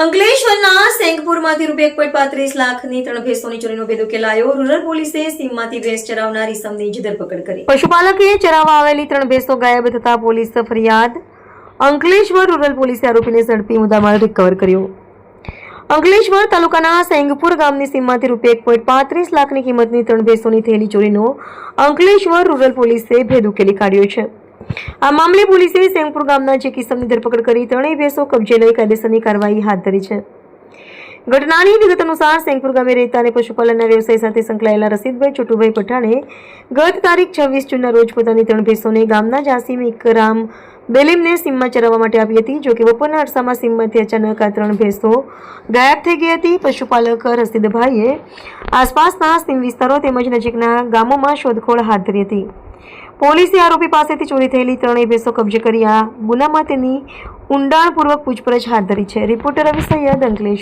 અંકલેશ્વરના સેંગપુરમાંથી રૂપિયા 1.35 લાખની 3 ભેંસોની ચોરીનો ભેદ ઉકેલાયો. રૂરલ પોલીસે સીમમાંથી ભેંસ ચરાવનાર ઇસમની ધરપકડ કરી. પશુપાલકે ચરાવવા આવેલી 3 ભેંસો ગાયબ થતા પોલીસ ફરિયાદ. અંકલેશ્વર રૂરલ પોલીસે આરોપીને ઝડપી મુદ્દામાલ રિકવર કર્યો. અંકલેશ્વર તાલુકાના સેંગપુર ગામની સીમમાંથી રૂપિયા 1.35 લાખની કિંમતની 3 ભેંસોની થયેલી ચોરીનો અંકલેશ્વર રૂરલ પોલીસે ભેદ ઉકેલી કાઢ્યો છે. આ મામલે પોલીસે સેંગપુર ગામના જે કિસ્સાની ધરપકડ કરી 3 ભેંસો કબજે લઈ કાયદેસરની કાર્યવાહી હાથ ધરી છે. ઘટનાની વિગત અનુસાર સેંગપુર ગામે રહેતા અને પશુપાલનના વ્યવસાય સાથે સંકળાયેલા રસીદભાઈ ચોટુભાઈ પઠાણે ગત તારીખ 26 જૂનના રોજ પોતાની 3 ભેંસોને ગામના જાસીમ ઇકરામ બેલીમને સીમમાં ચરાવવા માટે આપી હતી. જોકે બપોરના અરસામાં સીમમાંથી અચાનક આ 3 ભેંસો ગાયબ થઈ ગઈ હતી. પશુપાલક રસીદભાઈએ આસપાસના સીમ વિસ્તારો તેમજ નજીકના ગામોમાં શોધખોળ હાથ ધરી હતી. પોલીસે આરોપી પાસેથી ચોરી થયેલી 3 ભેંસો કબજે કરી આ ગુનામાં તેની ઊંડાણપૂર્વક પૂછપરછ હાથ ધરી છે. રિપોર્ટર રવિ સૈયદ, અંકલેશ્વર.